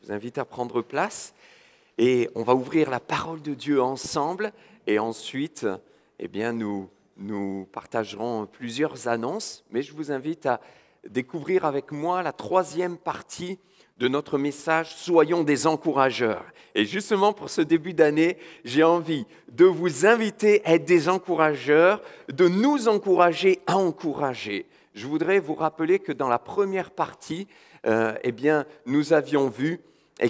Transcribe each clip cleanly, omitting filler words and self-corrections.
vous invite à prendre place et on va ouvrir la parole de Dieu ensemble et ensuite, nous partagerons plusieurs annonces, mais je vous invite à découvrir avec moi la troisième partie de notre message « Soyons des encourageurs ». Et justement, pour ce début d'année, j'ai envie de vous inviter à être des encourageurs, de nous encourager à encourager. Je voudrais vous rappeler que dans la première partie, nous avions vu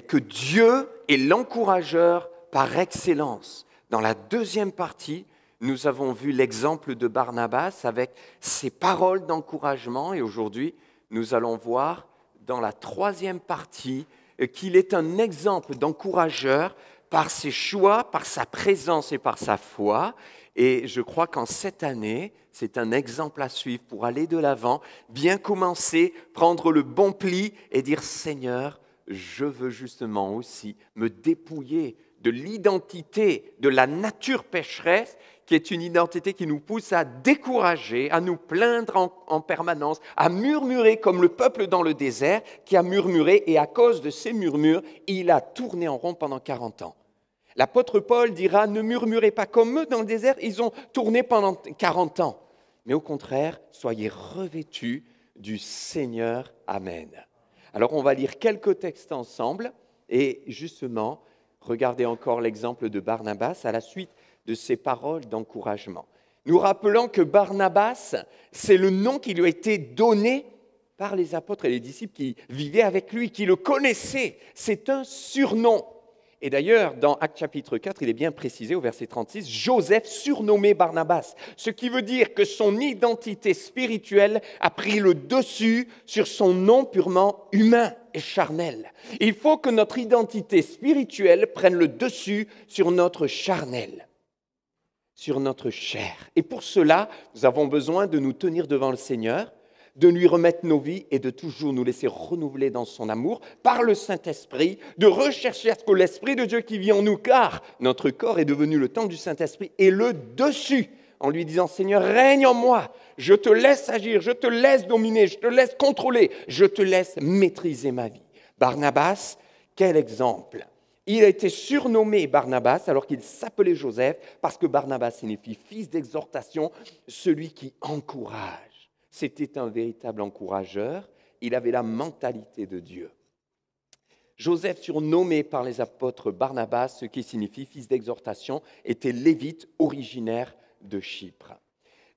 que Dieu est l'encourageur par excellence. Dans la deuxième partie, nous avons vu l'exemple de Barnabas avec ses paroles d'encouragement. Et aujourd'hui, nous allons voir dans la troisième partie qu'il est un exemple d'encourageur par ses choix, par sa présence et par sa foi. Et je crois qu'en cette année, c'est un exemple à suivre pour aller de l'avant, bien commencer, prendre le bon pli et dire « Seigneur, je veux justement aussi me dépouiller de l'identité, de la nature pécheresse, qui est une identité qui nous pousse à décourager, à nous plaindre en permanence, à murmurer comme le peuple dans le désert qui a murmuré et à cause de ces murmures, il a tourné en rond pendant 40 ans. L'apôtre Paul dira « Ne murmurez pas comme eux dans le désert, ils ont tourné pendant 40 ans. » Mais au contraire, soyez revêtus du Seigneur. Amen. Alors on va lire quelques textes ensemble et justement, regardez encore l'exemple de Barnabas à la suite de ses paroles d'encouragement. Nous rappelons que Barnabas, c'est le nom qui lui a été donné par les apôtres et les disciples qui vivaient avec lui, qui le connaissaient. C'est un surnom. Et d'ailleurs, dans Actes chapitre 4, il est bien précisé au verset 36, Joseph surnommé Barnabas, ce qui veut dire que son identité spirituelle a pris le dessus sur son nom purement humain et charnel. Il faut que notre identité spirituelle prenne le dessus sur notre charnel, sur notre chair. Et pour cela, nous avons besoin de nous tenir devant le Seigneur, de lui remettre nos vies et de toujours nous laisser renouveler dans son amour par le Saint-Esprit, de rechercher à ce que l'Esprit de Dieu qui vit en nous, car notre corps est devenu le temple du Saint-Esprit, et le dessus, en lui disant « Seigneur, règne en moi, je te laisse agir, je te laisse dominer, je te laisse contrôler, je te laisse maîtriser ma vie. » Barnabas, quel exemple! Il a été surnommé Barnabas alors qu'il s'appelait Joseph, parce que Barnabas signifie fils d'exhortation, celui qui encourage. C'était un véritable encourageur, il avait la mentalité de Dieu. Joseph, surnommé par les apôtres Barnabas, ce qui signifie fils d'exhortation, était lévite originaire de Chypre.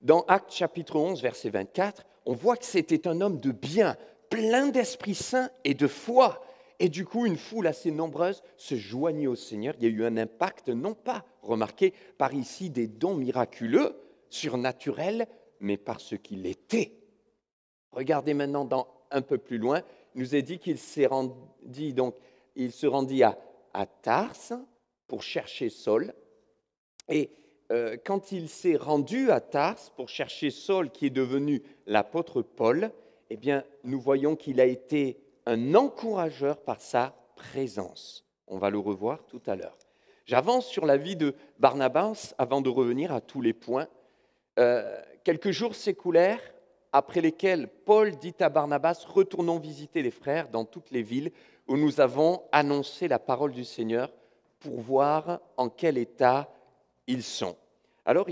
Dans Actes chapitre 11, verset 24, on voit que c'était un homme de bien, plein d'Esprit Saint et de foi. Et du coup, une foule assez nombreuse se joignit au Seigneur. Il y a eu un impact, non pas remarqué par ici des dons miraculeux, surnaturels, mais par ce qu'il était. Regardez maintenant un peu plus loin, il nous est dit qu'il se rendit à Tarse pour chercher Saul. Et quand il s'est rendu à Tarse pour chercher Saul, qui est devenu l'apôtre Paul, eh bien, nous voyons qu'il a été un encourageur par sa présence. On va le revoir tout à l'heure. J'avance sur la vie de Barnabas avant de revenir à tous les points. Quelques jours s'écoulèrent après lesquels Paul dit à Barnabas « Retournons visiter les frères dans toutes les villes où nous avons annoncé la parole du Seigneur pour voir en quel état ils sont. » Alors,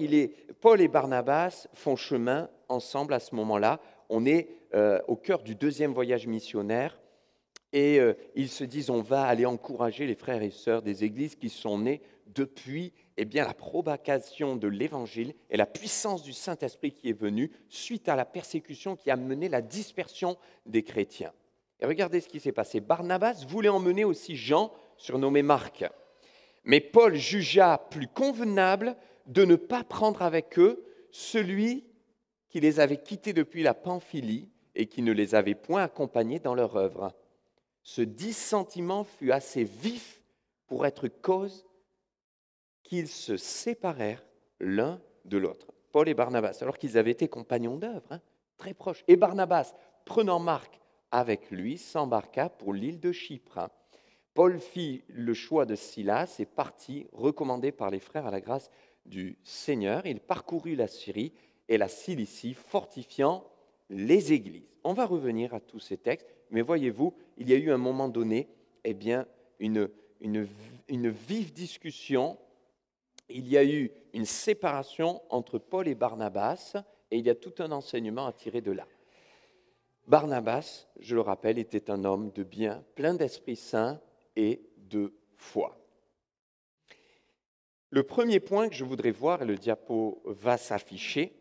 Paul et Barnabas font chemin ensemble à ce moment-là. On est au cœur du deuxième voyage missionnaire et ils se disent « On va aller encourager les frères et sœurs des églises qui sont nées depuis la propagation de l'Évangile et la puissance du Saint-Esprit qui est venue suite à la persécution qui a mené la dispersion des chrétiens. » Et regardez ce qui s'est passé. Barnabas voulait emmener aussi Jean, surnommé Marc. Mais Paul jugea plus convenable de ne pas prendre avec eux celui qui les avait quittés depuis la Pamphylie et qui ne les avait point accompagnés dans leur œuvre. Ce dissentiment fut assez vif pour être cause qu'ils se séparèrent l'un de l'autre. Paul et Barnabas, alors qu'ils avaient été compagnons d'œuvre, très proches. Et Barnabas, prenant Marc avec lui, s'embarqua pour l'île de Chypre. Paul fit le choix de Silas et partit, recommandé par les frères à la grâce du Seigneur. Il parcourut la Syrie et la Cilicie, fortifiant les églises. On va revenir à tous ces textes, mais voyez-vous, il y a eu un moment donné eh bien, une vive discussion. Il y a eu une séparation entre Paul et Barnabas, et il y a tout un enseignement à tirer de là. Barnabas, je le rappelle, était un homme de bien, plein d'Esprit Saint et de foi. Le premier point que je voudrais voir, et le diapo va s'afficher,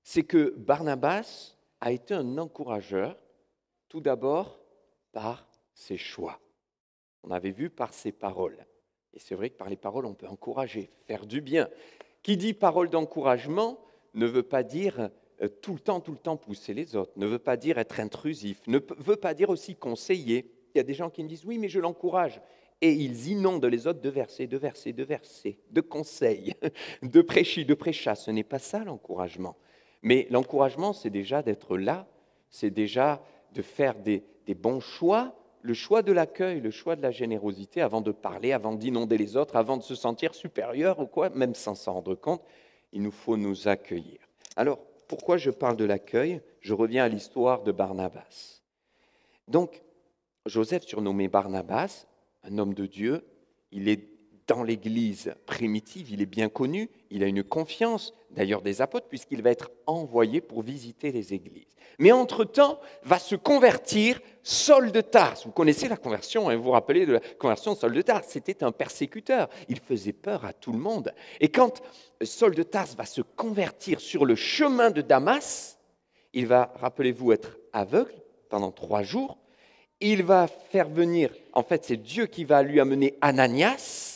c'est que Barnabas a été un encourageur, tout d'abord par ses choix. On avait vu par ses paroles. Et c'est vrai que par les paroles, on peut encourager, faire du bien. Qui dit parole d'encouragement ne veut pas dire tout le temps pousser les autres, ne veut pas dire être intrusif, ne veut pas dire aussi conseiller. Il y a des gens qui me disent « oui, mais je l'encourage ». Et ils inondent les autres de versets, de conseils, de prêchis, de prêchas. Ce n'est pas ça l'encouragement. Mais l'encouragement, c'est déjà d'être là, c'est déjà de faire des bons choix, le choix de l'accueil, le choix de la générosité, avant de parler, avant d'inonder les autres, avant de se sentir supérieur ou quoi, même sans s'en rendre compte, il nous faut nous accueillir. Alors, pourquoi je parle de l'accueil ? Je reviens à l'histoire de Barnabas. Donc, Joseph, surnommé Barnabas, un homme de Dieu, il est dans l'Église primitive, il est bien connu, il a une confiance, d'ailleurs des apôtres, puisqu'il va être envoyé pour visiter les églises. Mais entre-temps, va se convertir Saul de Tarse. Vous connaissez la conversion, vous vous rappelez de la conversion de Saul de Tarse, c'était un persécuteur, il faisait peur à tout le monde. Et quand Saul de Tarse va se convertir sur le chemin de Damas, il va, rappelez-vous, être aveugle pendant 3 jours, il va faire venir, en fait c'est Dieu qui va lui amener Ananias.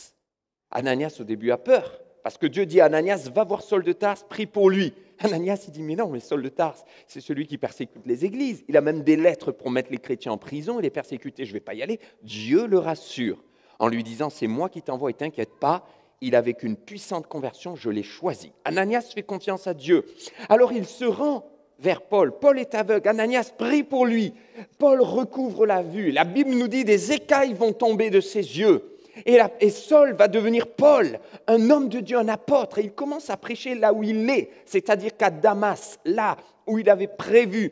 Ananias au début a peur, parce que Dieu dit à Ananias, va voir Saul de Tarse, prie pour lui. Ananias il dit, mais non, mais Saul de Tarse, c'est celui qui persécute les églises. Il a même des lettres pour mettre les chrétiens en prison et les persécuter, je ne vais pas y aller. Dieu le rassure, en lui disant, c'est moi qui t'envoie et t'inquiète pas, il a vécu une puissante conversion, je l'ai choisi. Ananias fait confiance à Dieu. Alors il se rend vers Paul. Paul est aveugle, Ananias prie pour lui. Paul recouvre la vue. La Bible nous dit des écailles vont tomber de ses yeux. Et Saul va devenir Paul, un homme de Dieu, un apôtre. Et il commence à prêcher là où il est, c'est-à-dire qu'à Damas, là où il avait prévu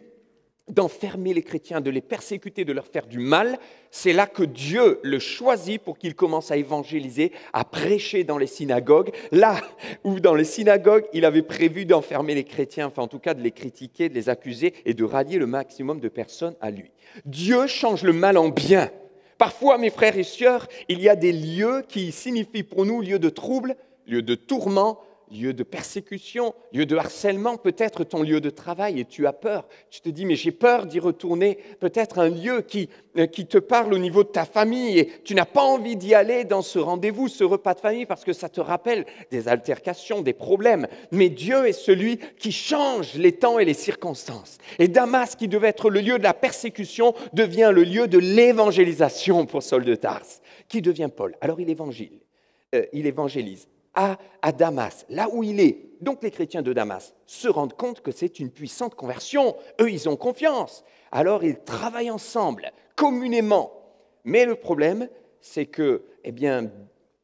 d'enfermer les chrétiens, de les persécuter, de leur faire du mal, c'est là que Dieu le choisit pour qu'il commence à évangéliser, à prêcher dans les synagogues. Là où dans les synagogues, il avait prévu d'enfermer les chrétiens, enfin en tout cas de les critiquer, de les accuser et de rallier le maximum de personnes à lui. Dieu change le mal en bien. Parfois, mes frères et sœurs, il y a des lieux qui signifient pour nous lieu de trouble, lieu de tourment, lieu de persécution, lieu de harcèlement, peut-être ton lieu de travail et tu as peur. Tu te dis, mais j'ai peur d'y retourner. Peut-être un lieu qui te parle au niveau de ta famille et tu n'as pas envie d'y aller dans ce rendez-vous, ce repas de famille, parce que ça te rappelle des altercations, des problèmes. Mais Dieu est celui qui change les temps et les circonstances. Et Damas, qui devait être le lieu de la persécution, devient le lieu de l'évangélisation pour Saul de Tarse, qui devient Paul. Alors il évangélise. À Damas, là où il est. Donc les chrétiens de Damas se rendent compte que c'est une puissante conversion. Eux, ils ont confiance. Alors ils travaillent ensemble, communément. Mais le problème, c'est que,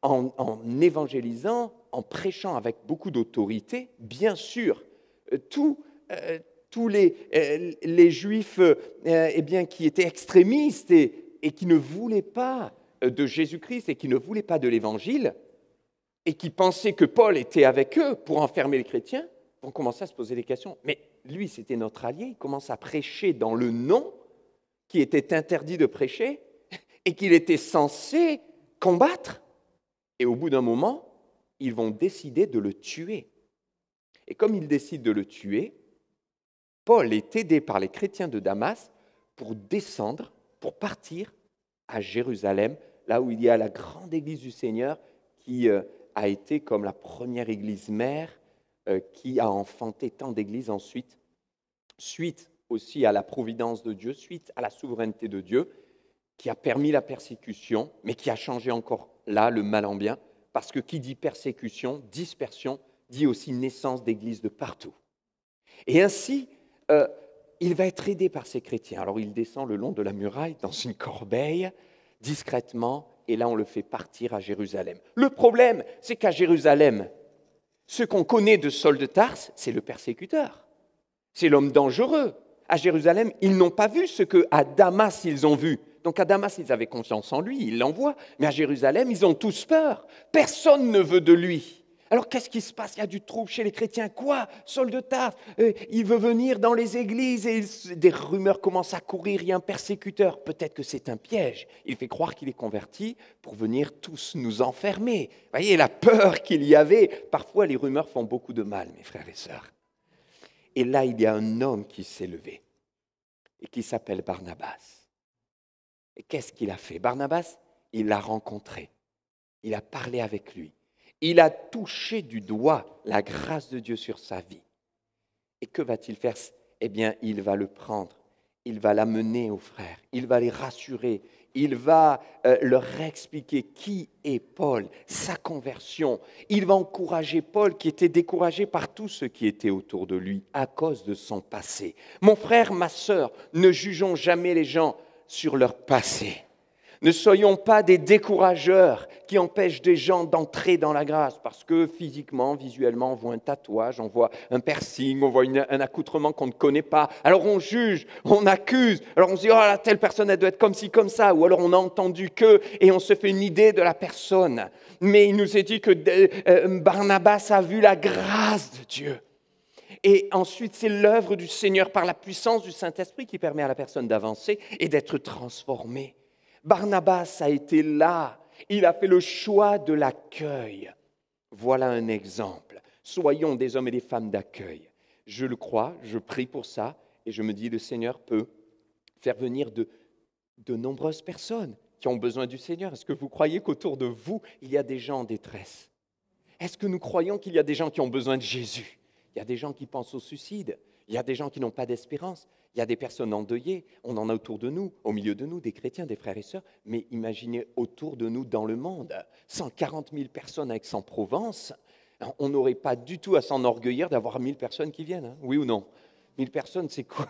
en évangélisant, en prêchant avec beaucoup d'autorité, bien sûr, tous les Juifs qui étaient extrémistes et qui ne voulaient pas de Jésus-Christ et qui ne voulaient pas de l'Évangile, et qui pensaient que Paul était avec eux pour enfermer les chrétiens, vont commencer à se poser des questions. Mais lui, c'était notre allié, il commence à prêcher dans le nom qui était interdit de prêcher et qu'il était censé combattre. Et au bout d'un moment, ils vont décider de le tuer. Et comme ils décident de le tuer, Paul est aidé par les chrétiens de Damas pour descendre, pour partir à Jérusalem, là où il y a la grande église du Seigneur qui a été comme la première église mère qui a enfanté tant d'églises ensuite, suite aussi à la providence de Dieu, suite à la souveraineté de Dieu, qui a permis la persécution, mais qui a changé encore là le mal en bien, parce que qui dit persécution, dispersion, dit aussi naissance d'églises de partout. Et ainsi, il va être aidé par ces chrétiens. Alors il descend le long de la muraille dans une corbeille, discrètement, et là on le fait partir à Jérusalem. Le problème, c'est qu'à Jérusalem, ce qu'on connaît de Saul de Tarse, c'est le persécuteur. C'est l'homme dangereux. À Jérusalem, ils n'ont pas vu ce qu'à Damas, ils ont vu. Donc à Damas, ils avaient confiance en lui, ils l'envoient. Mais à Jérusalem, ils ont tous peur. Personne ne veut de lui. Alors qu'est-ce qui se passe? Il y a du trouble chez les chrétiens. Quoi? Saul de Tarse, il veut venir dans les églises et des rumeurs commencent à courir. Il y a un persécuteur. Peut-être que c'est un piège. Il fait croire qu'il est converti pour venir tous nous enfermer. Vous voyez la peur qu'il y avait. Parfois, les rumeurs font beaucoup de mal, mes frères et sœurs. Et là, il y a un homme qui s'est levé et qui s'appelle Barnabas. Et qu'est-ce qu'il a fait? Barnabas, il l'a rencontré. Il a parlé avec lui. Il a touché du doigt la grâce de Dieu sur sa vie. Et que va-t-il faire? Eh bien, il va le prendre, il va l'amener aux frères, il va les rassurer, il va leur expliquer qui est Paul, sa conversion. Il va encourager Paul qui était découragé par tous ceux qui étaient autour de lui à cause de son passé. Mon frère, ma sœur, ne jugeons jamais les gens sur leur passé. Ne soyons pas des décourageurs qui empêchent des gens d'entrer dans la grâce parce que physiquement, visuellement, on voit un tatouage, on voit un piercing, on voit un accoutrement qu'on ne connaît pas. Alors on juge, on accuse, alors on se dit « Oh là, telle personne, elle doit être comme ci, comme ça » ou alors on a entendu que et on se fait une idée de la personne. Mais il nous est dit que Barnabas a vu la grâce de Dieu. Et ensuite, c'est l'œuvre du Seigneur par la puissance du Saint-Esprit qui permet à la personne d'avancer et d'être transformée. Barnabas a été là, il a fait le choix de l'accueil. Voilà un exemple. Soyons des hommes et des femmes d'accueil. Je le crois, je prie pour ça et je me dis le Seigneur peut faire venir de nombreuses personnes qui ont besoin du Seigneur. Est-ce que vous croyez qu'autour de vous, il y a des gens en détresse? Est-ce que nous croyons qu'il y a des gens qui ont besoin de Jésus? Il y a des gens qui pensent au suicide, il y a des gens qui n'ont pas d'espérance. Il y a des personnes endeuillées, on en a autour de nous, au milieu de nous, des chrétiens, des frères et sœurs, mais imaginez autour de nous dans le monde, 140 000 personnes à Aix-en-Provence, on n'aurait pas du tout à s'enorgueillir d'avoir 1000 personnes qui viennent, hein, oui ou non? 1000 personnes, c'est quoi?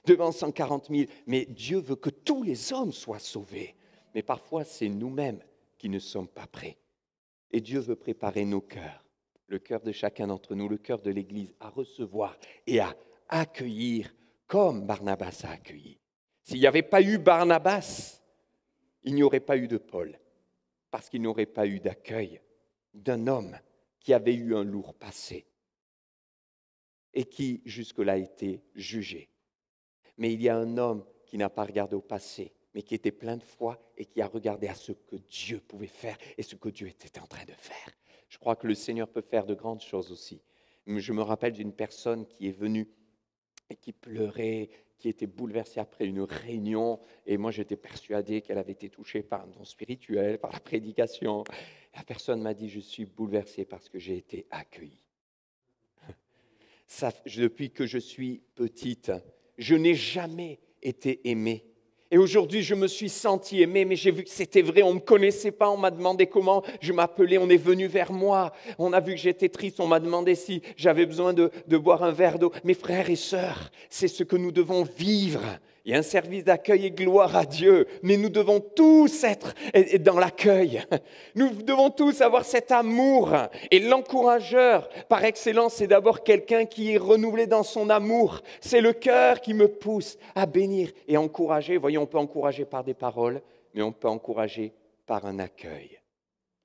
Devant 140 000, mais Dieu veut que tous les hommes soient sauvés, mais parfois c'est nous-mêmes qui ne sommes pas prêts. Et Dieu veut préparer nos cœurs, le cœur de chacun d'entre nous, le cœur de l'Église, à recevoir et à accueillir comme Barnabas a accueilli. S'il n'y avait pas eu Barnabas, il n'y aurait pas eu de Paul, parce qu'il n'y aurait pas eu d'accueil d'un homme qui avait eu un lourd passé et qui jusque-là a été jugé. Mais il y a un homme qui n'a pas regardé au passé, mais qui était plein de foi et qui a regardé à ce que Dieu pouvait faire et ce que Dieu était en train de faire. Je crois que le Seigneur peut faire de grandes choses aussi. Je me rappelle d'une personne qui est venue et qui pleurait, qui était bouleversée après une réunion. Et moi, j'étais persuadé qu'elle avait été touchée par un don spirituel, par la prédication. La personne m'a dit, je suis bouleversé parce que j'ai été accueilli. Depuis que je suis petite, je n'ai jamais été aimé. Et aujourd'hui, je me suis senti aimé, mais j'ai vu que c'était vrai. On ne me connaissait pas, on m'a demandé comment je m'appelais, on est venu vers moi. On a vu que j'étais triste, on m'a demandé si j'avais besoin de boire un verre d'eau. Mes frères et sœurs, c'est ce que nous devons vivre. Il y a un service d'accueil et gloire à Dieu, mais nous devons tous être dans l'accueil. Nous devons tous avoir cet amour. Et l'encourageur, par excellence, c'est d'abord quelqu'un qui est renouvelé dans son amour. C'est le cœur qui me pousse à bénir et encourager. Voyez, on peut encourager par des paroles, mais on peut encourager par un accueil.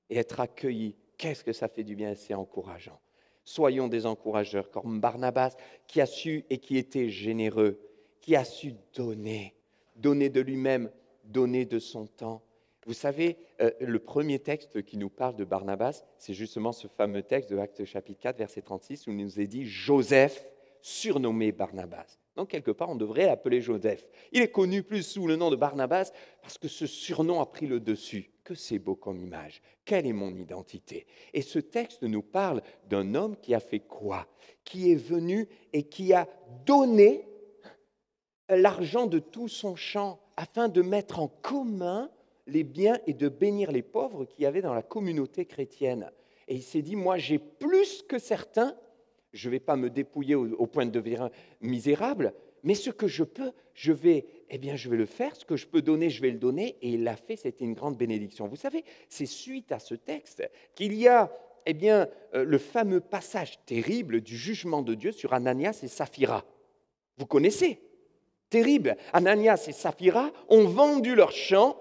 Et être accueilli, qu'est-ce que ça fait du bien, c'est encourageant. Soyons des encourageurs comme Barnabas qui a su et qui était généreux, qui a su donner de lui-même, donner de son temps. Vous savez, le premier texte qui nous parle de Barnabas, c'est justement ce fameux texte de Actes chapitre 4, verset 36, où il nous est dit « Joseph, surnommé Barnabas ». Donc, quelque part, on devrait l'appeler Joseph. Il est connu plus sous le nom de Barnabas parce que ce surnom a pris le dessus. Que c'est beau comme image. Quelle est mon identité? Et ce texte nous parle d'un homme qui a fait quoi? Qui est venu et qui a donné l'argent de tout son champ afin de mettre en commun les biens et de bénir les pauvres qu'il y avait dans la communauté chrétienne. Et il s'est dit, moi j'ai plus que certains, je ne vais pas me dépouiller au point de devenir misérable, mais ce que je peux, je vais le faire, ce que je peux donner, je vais le donner, et il l'a fait, c'était une grande bénédiction. Vous savez, c'est suite à ce texte qu'il y a le fameux passage terrible du jugement de Dieu sur Ananias et Saphira. Vous connaissez? terrible. Ananias et Saphira ont vendu leur champ,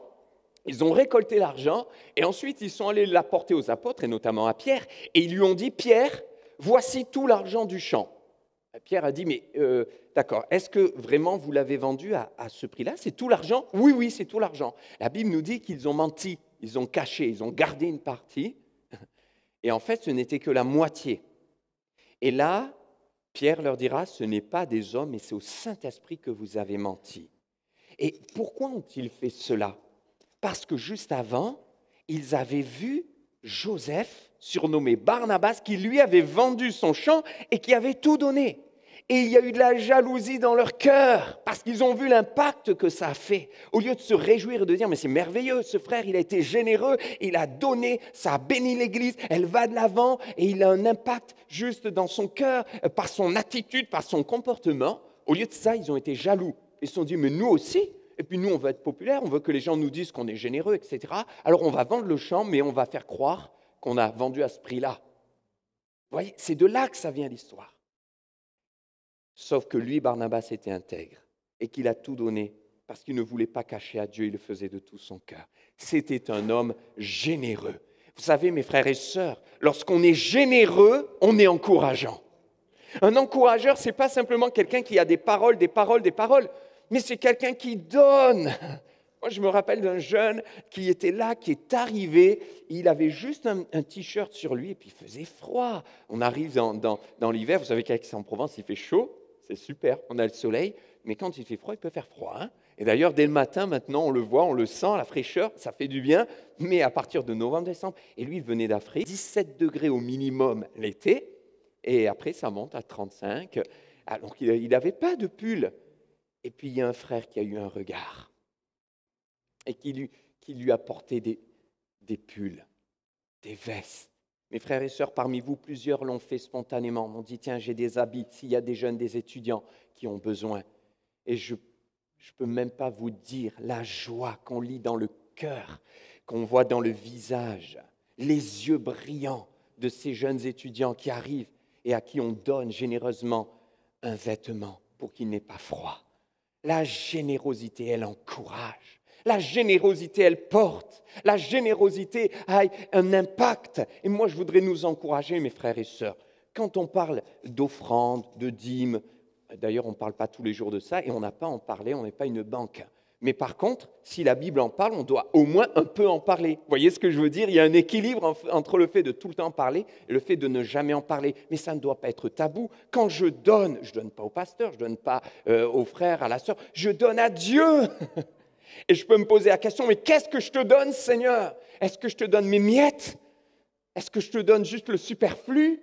ils ont récolté l'argent, et ensuite ils sont allés l'apporter aux apôtres, et notamment à Pierre, et ils lui ont dit, Pierre, voici tout l'argent du champ. Pierre a dit, mais d'accord, est-ce que vraiment vous l'avez vendu à ce prix-là? C'est tout l'argent? Oui, oui, c'est tout l'argent. La Bible nous dit qu'ils ont menti, ils ont caché, ils ont gardé une partie, et en fait ce n'était que la moitié. Et là, Pierre leur dira, ce n'est pas des hommes, mais c'est au Saint-Esprit que vous avez menti. Et pourquoi ont-ils fait cela? Parce que juste avant, ils avaient vu Joseph, surnommé Barnabas, qui lui avait vendu son champ et qui avait tout donné. Et il y a eu de la jalousie dans leur cœur, parce qu'ils ont vu l'impact que ça a fait. Au lieu de se réjouir et de dire, mais c'est merveilleux, ce frère, il a été généreux, il a donné, ça a béni l'Église, elle va de l'avant, et il a un impact juste dans son cœur, par son attitude, par son comportement. Au lieu de ça, ils ont été jaloux. Ils se sont dit, mais nous aussi, et puis nous, on veut être populaire, on veut que les gens nous disent qu'on est généreux, etc. Alors on va vendre le champ, mais on va faire croire qu'on a vendu à ce prix-là. Vous voyez, c'est de là que ça vient l'histoire. Sauf que lui, Barnabas, était intègre et qu'il a tout donné parce qu'il ne voulait pas cacher à Dieu, il le faisait de tout son cœur. C'était un homme généreux. Vous savez, mes frères et sœurs, lorsqu'on est généreux, on est encourageant. Un encourageur, ce n'est pas simplement quelqu'un qui a des paroles, mais c'est quelqu'un qui donne. Moi, je me rappelle d'un jeune qui était là, qui est arrivé, il avait juste un t-shirt sur lui et puis il faisait froid. On arrive dans l'hiver, vous savez qu'Aix-en-Provence, il fait chaud, c'est super, on a le soleil, mais quand il fait froid, il peut faire froid. Hein. Et d'ailleurs, dès le matin, maintenant, on le voit, on le sent, la fraîcheur, ça fait du bien, mais à partir de novembre-décembre, et lui, il venait d'Afrique, 17 degrés au minimum l'été, et après, ça monte à 35. Alors, il n'avait pas de pull. Et puis, il y a un frère qui a eu un regard et qui lui a porté des pulls, des vestes. Mes frères et sœurs, parmi vous, plusieurs l'ont fait spontanément, m'ont dit, tiens, j'ai des habits, s'il y a des jeunes, des étudiants qui ont besoin. Et je ne peux même pas vous dire la joie qu'on lit dans le cœur, qu'on voit dans le visage, les yeux brillants de ces jeunes étudiants qui arrivent et à qui on donne généreusement un vêtement pour qu'il n'ait pas froid. La générosité, elle encourage. La générosité, elle porte. La générosité a un impact. Et moi, je voudrais nous encourager, mes frères et sœurs. Quand on parle d'offrande, de dîmes, d'ailleurs, on ne parle pas tous les jours de ça et on n'a pas à en parler, on n'est pas une banque. Mais par contre, si la Bible en parle, on doit au moins un peu en parler. Vous voyez ce que je veux dire? Il y a un équilibre entre le fait de tout le temps parler et le fait de ne jamais en parler. Mais ça ne doit pas être tabou. Quand je donne pas au pasteur, je ne donne pas au frère, à la sœur, je donne à Dieu. Et je peux me poser la question, mais qu'est-ce que je te donne, Seigneur? Est-ce que je te donne mes miettes? Est-ce que je te donne juste le superflu?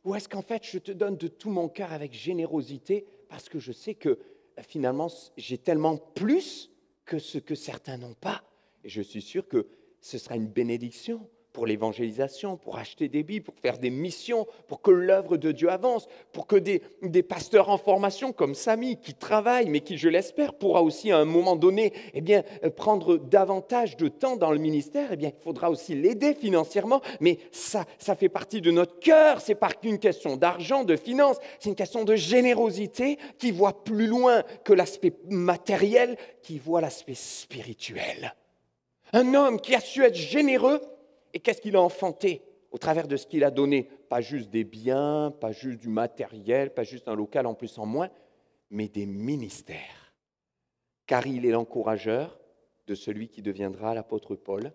Ou est-ce qu'en fait, je te donne de tout mon cœur avec générosité parce que je sais que finalement, j'ai tellement plus que ce que certains n'ont pas. Et je suis sûr que ce sera une bénédiction pour l'évangélisation, pour acheter des Bibles, pour faire des missions, pour que l'œuvre de Dieu avance, pour que des pasteurs en formation comme Samy, qui travaillent, mais qui, je l'espère, pourra aussi à un moment donné prendre davantage de temps dans le ministère, il faudra aussi l'aider financièrement, mais ça fait partie de notre cœur, ce n'est pas qu'une question d'argent, de finances, c'est une question de générosité qui voit plus loin que l'aspect matériel, qui voit l'aspect spirituel. Un homme qui a su être généreux, et qu'est-ce qu'il a enfanté au travers de ce qu'il a donné? Pas juste des biens, pas juste du matériel, pas juste un local en plus en moins, mais des ministères. Car il est l'encourageur de celui qui deviendra l'apôtre Paul,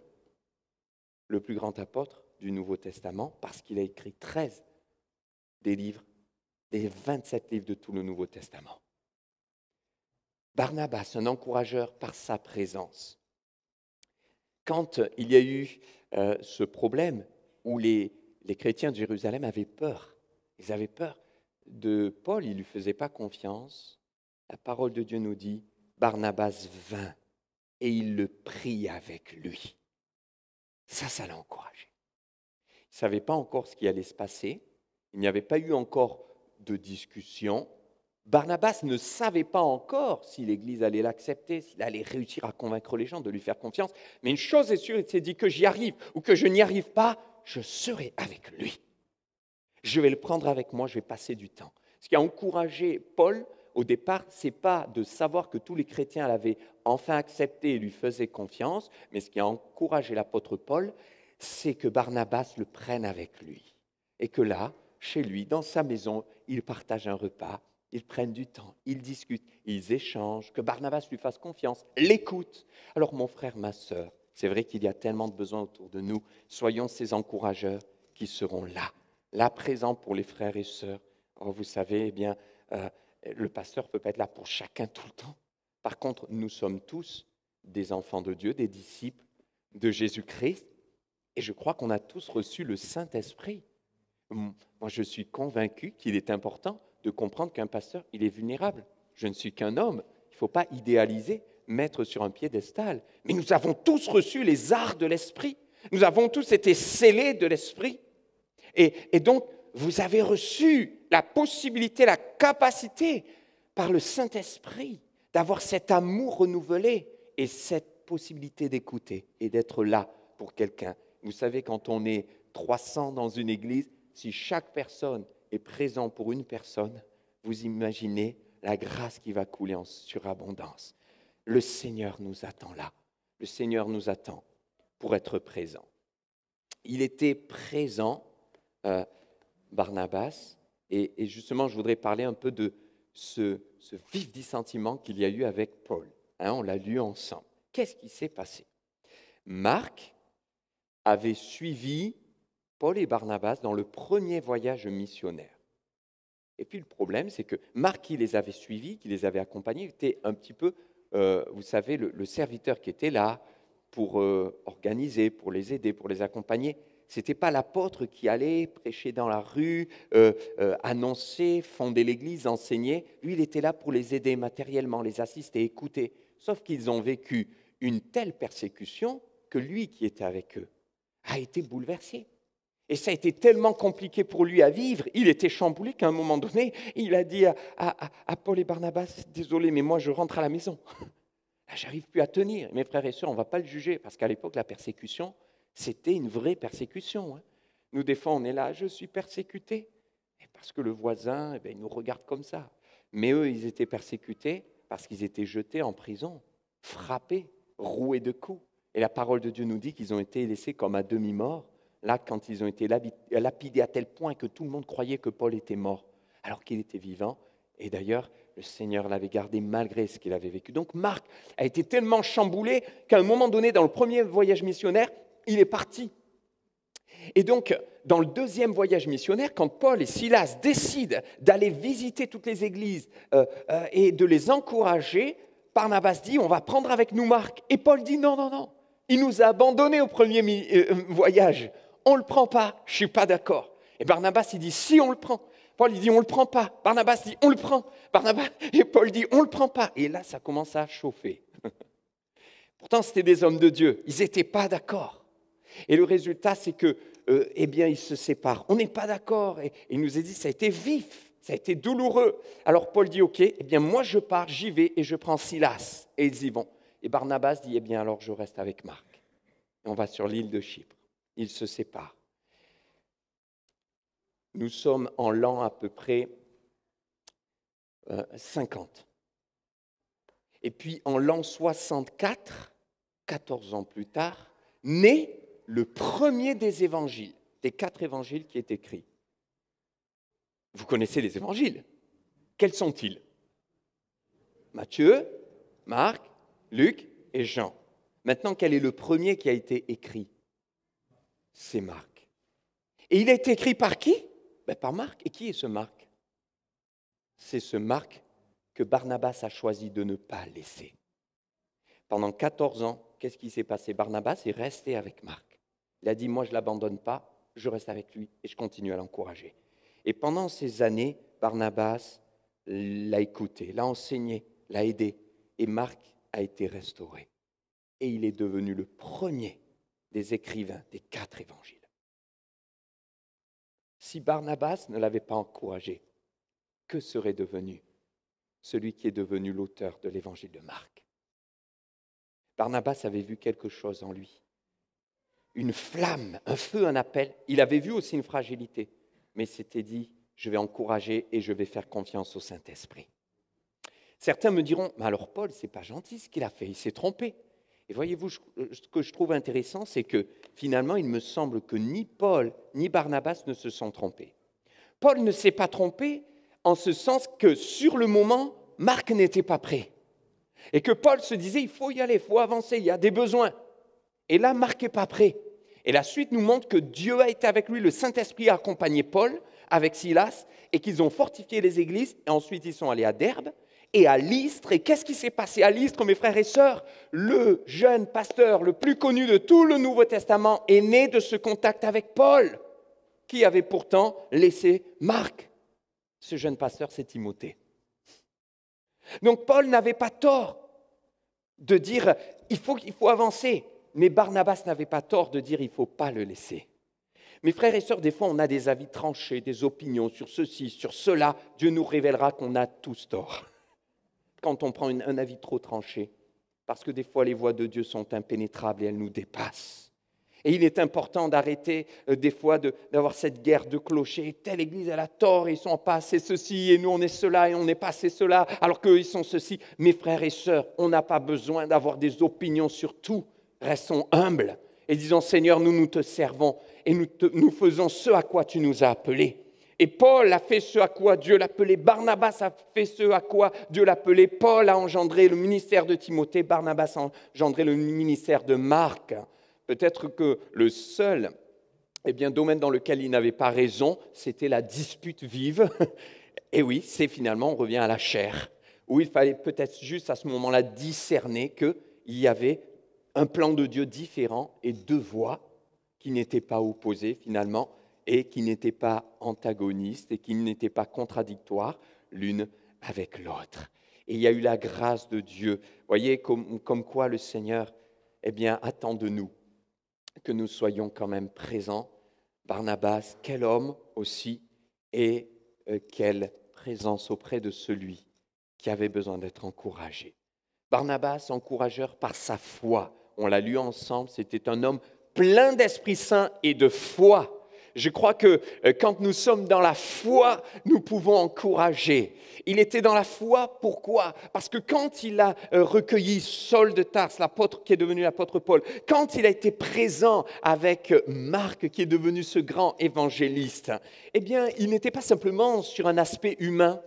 le plus grand apôtre du Nouveau Testament, parce qu'il a écrit 13 des livres, des 27 livres de tout le Nouveau Testament. Barnabas, un encourageur par sa présence. Quand il y a eu ce problème où les chrétiens de Jérusalem avaient peur, ils avaient peur de Paul, ils ne lui faisaient pas confiance. La parole de Dieu nous dit, Barnabas vint et il le prit avec lui. Ça l'a encouragé. Il ne savait pas encore ce qui allait se passer, il n'y avait pas eu encore de discussion. Barnabas ne savait pas encore si l'Église allait l'accepter, s'il allait réussir à convaincre les gens de lui faire confiance. Mais une chose est sûre, il s'est dit que j'y arrive ou que je n'y arrive pas, je serai avec lui. Je vais le prendre avec moi, je vais passer du temps. Ce qui a encouragé Paul au départ, ce n'est pas de savoir que tous les chrétiens l'avaient enfin accepté et lui faisaient confiance, mais ce qui a encouragé l'apôtre Paul, c'est que Barnabas le prenne avec lui. Et que là, chez lui, dans sa maison, ils partagent un repas, ils prennent du temps, ils discutent, ils échangent, que Barnabas lui fasse confiance, l'écoute. Alors mon frère, ma sœur, c'est vrai qu'il y a tellement de besoins autour de nous. Soyons ces encourageurs qui seront là présents pour les frères et sœurs. Oh, vous savez, eh bien, le pasteur ne peut pas être là pour chacun tout le temps. Par contre, nous sommes tous des enfants de Dieu, des disciples de Jésus-Christ. Et je crois qu'on a tous reçu le Saint-Esprit. Moi, je suis convaincu qu'il est important de comprendre qu'un pasteur, il est vulnérable. Je ne suis qu'un homme. Il ne faut pas idéaliser, mettre sur un piédestal. Mais nous avons tous reçu les arts de l'Esprit. Nous avons tous été scellés de l'Esprit. Et donc, vous avez reçu la possibilité, la capacité par le Saint-Esprit d'avoir cet amour renouvelé et cette possibilité d'écouter et d'être là pour quelqu'un. Vous savez, quand on est 300 dans une église, si chaque personne est présente pour une personne, vous imaginez la grâce qui va couler en surabondance. Le Seigneur nous attend là. Le Seigneur nous attend pour être présent. Il était présent, Barnabas, et justement, je voudrais parler un peu de ce vif dissentiment qu'il y a eu avec Paul. On l'a lu ensemble. Qu'est-ce qui s'est passé? Marc avait suivi Paul et Barnabas dans le premier voyage missionnaire. Et puis le problème, c'est que Marc, qui les avait suivis, qui les avait accompagnés, était un petit peu, vous savez, le serviteur qui était là pour organiser, pour les aider, pour les accompagner. Ce n'était pas l'apôtre qui allait prêcher dans la rue, annoncer, fonder l'église, enseigner. Lui, il était là pour les aider matériellement, les assister, écouter. Sauf qu'ils ont vécu une telle persécution que lui qui était avec eux a été bouleversé. Et ça a été tellement compliqué pour lui à vivre, il était chamboulé qu'à un moment donné, il a dit à Paul et Barnabas, « Désolé, mais moi je rentre à la maison. Là, j'arrive plus à tenir. » Mes frères et sœurs, on ne va pas le juger, parce qu'à l'époque, la persécution, c'était une vraie persécution. Nous, des fois, on est là, « Je suis persécuté. » Et parce que le voisin, il nous regarde comme ça. Mais eux, ils étaient persécutés parce qu'ils étaient jetés en prison, frappés, roués de coups. Et la parole de Dieu nous dit qu'ils ont été laissés comme à demi-mort. Là, quand ils ont été lapidés à tel point que tout le monde croyait que Paul était mort, alors qu'il était vivant. Et d'ailleurs, le Seigneur l'avait gardé malgré ce qu'il avait vécu. Donc Marc a été tellement chamboulé qu'à un moment donné, dans le premier voyage missionnaire, il est parti. Et donc, dans le deuxième voyage missionnaire, quand Paul et Silas décident d'aller visiter toutes les églises et de les encourager, Barnabas dit, on va prendre avec nous Marc. Et Paul dit, non, non, non, il nous a abandonnés au premier voyage. On ne le prend pas, je ne suis pas d'accord. Et Barnabas, il dit, si on le prend. Paul, il dit, on ne le prend pas. Barnabas dit, on le prend. Et Paul dit, on ne le prend pas. Et là, ça commence à chauffer. Pourtant, c'était des hommes de Dieu. Ils n'étaient pas d'accord. Et le résultat, c'est que, eh bien, ils se séparent. On n'est pas d'accord. Et il nous a dit, ça a été vif, ça a été douloureux. Alors Paul dit, ok, eh bien, moi je pars, j'y vais et je prends Silas. Et ils y vont. Et Barnabas dit, eh bien, alors je reste avec Marc. Et on va sur l'île de Chypre. Ils se séparent. Nous sommes en l'an à peu près 50. Et puis en l'an 64, 14 ans plus tard, naît le premier des évangiles, des 4 évangiles qui est écrit. Vous connaissez les évangiles. Quels sont-ils? Matthieu, Marc, Luc et Jean. Maintenant, quel est le premier qui a été écrit? C'est Marc. Et il a été écrit par qui? Par Marc. Et qui est ce Marc? C'est ce Marc que Barnabas a choisi de ne pas laisser. Pendant 14 ans, qu'est-ce qui s'est passé? Barnabas est resté avec Marc. Il a dit, moi je ne l'abandonne pas, je reste avec lui et je continue à l'encourager. Et pendant ces années, Barnabas l'a écouté, l'a enseigné, l'a aidé. Et Marc a été restauré. Et il est devenu le premier des écrivains des 4 évangiles. Si Barnabas ne l'avait pas encouragé, que serait devenu celui qui est devenu l'auteur de l'évangile de Marc? Barnabas avait vu quelque chose en lui. Une flamme, un feu, un appel. Il avait vu aussi une fragilité, mais il s'était dit, je vais encourager et je vais faire confiance au Saint-Esprit. Certains me diront, mais alors Paul, c'est pas gentil ce qu'il a fait, il s'est trompé. Et voyez-vous, ce que je trouve intéressant, c'est que finalement, il me semble que ni Paul ni Barnabas ne se sont trompés. Paul ne s'est pas trompé en ce sens que sur le moment, Marc n'était pas prêt. Et que Paul se disait, il faut y aller, il faut avancer, il y a des besoins. Et là, Marc n'est pas prêt. Et la suite nous montre que Dieu a été avec lui, le Saint-Esprit a accompagné Paul avec Silas, et qu'ils ont fortifié les églises, et ensuite ils sont allés à Derbe et à Lystre. Et qu'est-ce qui s'est passé à Lystre, mes frères et sœurs? Le jeune pasteur le plus connu de tout le Nouveau Testament est né de ce contact avec Paul, qui avait pourtant laissé Marc. Ce jeune pasteur, c'est Timothée. Donc Paul n'avait pas tort de dire il faut avancer, mais Barnabas n'avait pas tort de dire il ne faut pas le laisser. Mes frères et sœurs, des fois on a des avis tranchés, des opinions sur ceci, sur cela. Dieu nous révélera qu'on a tous tort quand on prend un avis trop tranché, parce que des fois les voies de Dieu sont impénétrables et elles nous dépassent. Et il est important d'arrêter des fois d'avoir cette guerre de clochers. Telle église, elle a tort, ils sont pas assez ceci, et nous on est cela, et on n'est pas assez cela, alors qu'eux ils sont ceci. Mes frères et sœurs, on n'a pas besoin d'avoir des opinions sur tout. Restons humbles et disons, Seigneur, nous te servons et nous faisons ce à quoi tu nous as appelés. Et Paul a fait ce à quoi Dieu l'appelait, Barnabas a fait ce à quoi Dieu l'appelait, Paul a engendré le ministère de Timothée, Barnabas a engendré le ministère de Marc. Peut-être que le seul domaine dans lequel il n'avait pas raison, c'était la dispute vive. Et oui, c'est finalement, on revient à la chair, où il fallait peut-être juste à ce moment-là discerner qu'il y avait un plan de Dieu différent et deux voies qui n'étaient pas opposées finalement et qui n'étaient pas antagonistes et qui n'étaient pas contradictoires l'une avec l'autre. Et il y a eu la grâce de Dieu. Vous voyez comme quoi le Seigneur attend de nous que nous soyons quand même présents. Barnabas, quel homme aussi, et quelle présence auprès de celui qui avait besoin d'être encouragé. Barnabas, encourageur par sa foi. On l'a lu ensemble, c'était un homme plein d'Esprit Saint et de foi. Je crois que quand nous sommes dans la foi, nous pouvons encourager. Il était dans la foi, pourquoi? Parce que quand il a recueilli Saul de Tarse, l'apôtre qui est devenu l'apôtre Paul, quand il a été présent avec Marc qui est devenu ce grand évangéliste, il n'était pas simplement sur un aspect humain.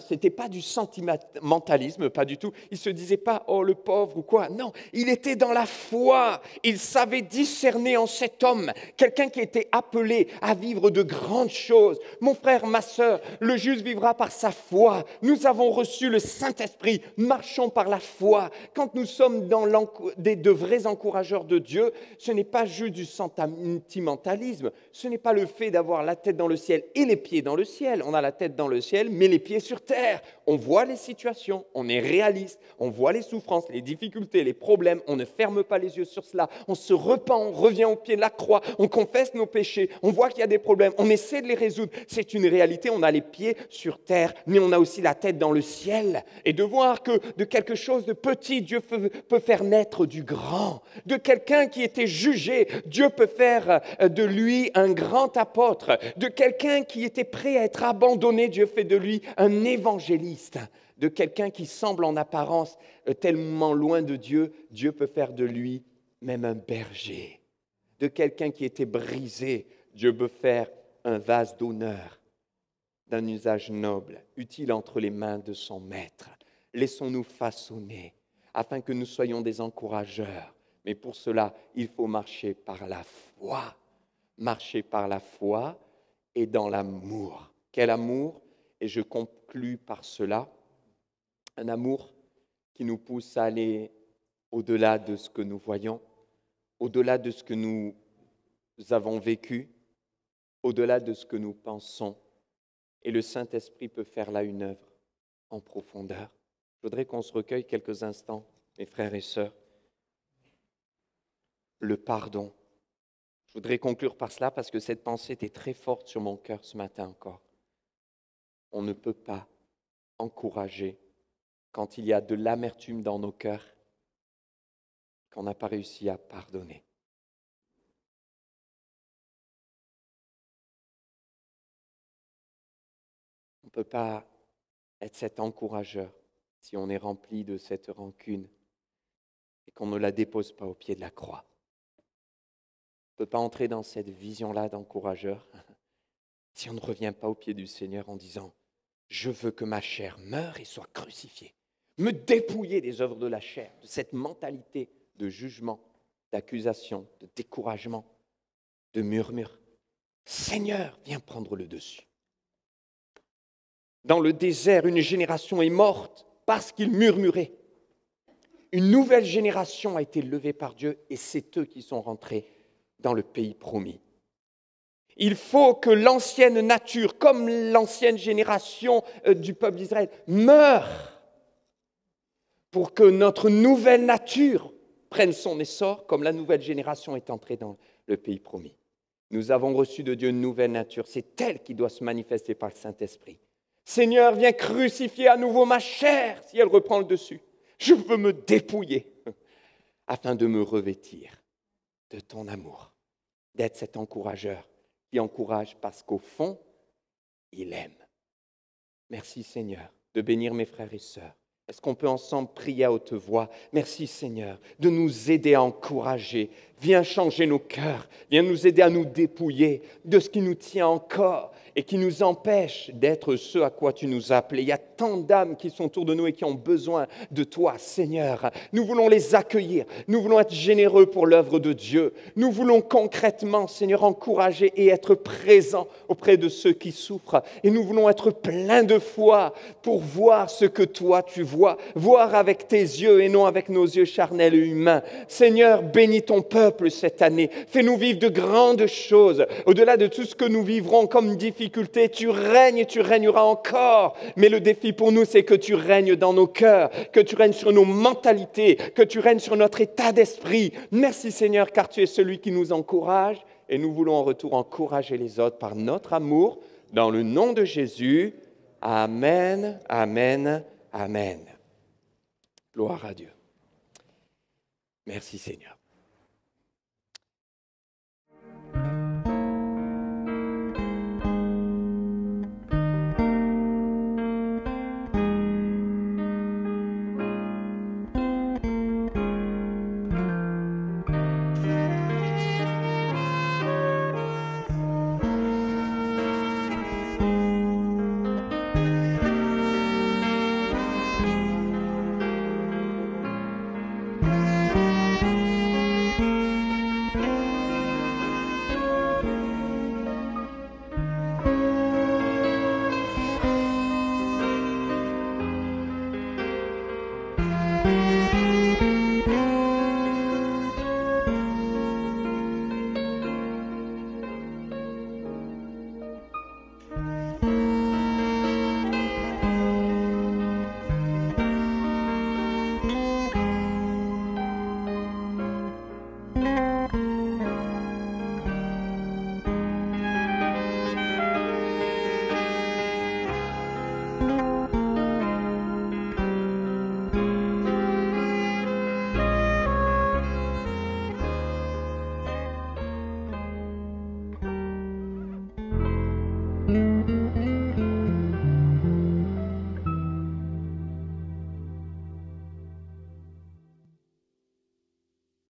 Ce n'était pas du sentimentalisme, pas du tout. Il ne se disait pas, oh le pauvre ou quoi. Non, il était dans la foi. Il savait discerner en cet homme, quelqu'un qui était appelé à vivre de grandes choses. Mon frère, ma sœur, le juste vivra par sa foi. Nous avons reçu le Saint-Esprit. Marchons par la foi. Quand nous sommes dans de vrais encourageurs de Dieu, ce n'est pas juste du sentimentalisme. Ce n'est pas le fait d'avoir la tête dans le ciel et les pieds dans le ciel. On a la tête dans le ciel, mais les pieds sur terre. On voit les situations, on est réaliste, on voit les souffrances, les difficultés, les problèmes, on ne ferme pas les yeux sur cela, on se repent, on revient au pied de la croix, on confesse nos péchés, on voit qu'il y a des problèmes, on essaie de les résoudre. C'est une réalité, on a les pieds sur terre, mais on a aussi la tête dans le ciel. Et de voir que de quelque chose de petit, Dieu peut faire naître du grand. De quelqu'un qui était jugé, Dieu peut faire de lui un grand apôtre. De quelqu'un qui était prêt à être abandonné, Dieu fait de lui un évangéliste. De quelqu'un qui semble en apparence tellement loin de Dieu, Dieu peut faire de lui même un berger. De quelqu'un qui était brisé, Dieu peut faire un vase d'honneur, d'un usage noble, utile entre les mains de son maître. Laissons-nous façonner afin que nous soyons des encourageurs. Mais pour cela, il faut marcher par la foi. Marcher par la foi et dans l'amour. Quel amour? Et je conclus par cela, un amour qui nous pousse à aller au-delà de ce que nous voyons, au-delà de ce que nous avons vécu, au-delà de ce que nous pensons. Et le Saint-Esprit peut faire là une œuvre en profondeur. Je voudrais qu'on se recueille quelques instants, mes frères et sœurs. Le pardon. Je voudrais conclure par cela parce que cette pensée était très forte sur mon cœur ce matin encore. On ne peut pas encourager quand il y a de l'amertume dans nos cœurs, qu'on n'a pas réussi à pardonner. On ne peut pas être cet encourageur si on est rempli de cette rancune et qu'on ne la dépose pas au pied de la croix. On ne peut pas entrer dans cette vision-là d'encourageur si on ne revient pas au pied du Seigneur en disant « Je veux que ma chair meure et soit crucifiée ». Me dépouiller des œuvres de la chair, de cette mentalité de jugement, d'accusation, de découragement, de murmure. Seigneur, viens prendre le dessus. Dans le désert, une génération est morte parce qu'ils murmuraient. Une nouvelle génération a été levée par Dieu et c'est eux qui sont rentrés dans le pays promis. Il faut que l'ancienne nature, comme l'ancienne génération du peuple d'Israël, meure pour que notre nouvelle nature prenne son essor, comme la nouvelle génération est entrée dans le pays promis. Nous avons reçu de Dieu une nouvelle nature. C'est elle qui doit se manifester par le Saint-Esprit. Seigneur, viens crucifier à nouveau ma chair, si elle reprend le dessus. Je veux me dépouiller afin de me revêtir de ton amour, d'être cet encourageur qui encourage parce qu'au fond, il aime. Merci Seigneur de bénir mes frères et sœurs. Est-ce qu'on peut ensemble prier à haute voix? Merci Seigneur de nous aider à encourager. Viens changer nos cœurs. Viens nous aider à nous dépouiller de ce qui nous tient encore et qui nous empêche d'être ce à quoi tu nous as appelés. Il y a tant d'âmes qui sont autour de nous et qui ont besoin de toi, Seigneur. Nous voulons les accueillir. Nous voulons être généreux pour l'œuvre de Dieu. Nous voulons concrètement, Seigneur, encourager et être présents auprès de ceux qui souffrent. Et nous voulons être pleins de foi pour voir ce que toi tu vois. Voir avec tes yeux et non avec nos yeux charnels et humains. Seigneur, bénis ton peuple cette année. Fais-nous vivre de grandes choses. Au-delà de tout ce que nous vivrons comme difficulté, tu règnes et tu régneras encore. Mais le défi pour nous, c'est que tu règnes dans nos cœurs, que tu règnes sur nos mentalités, que tu règnes sur notre état d'esprit. Merci Seigneur, car tu es celui qui nous encourage et nous voulons en retour encourager les autres par notre amour. Dans le nom de Jésus, Amen, Amen, Amen. Gloire à Dieu. Merci Seigneur.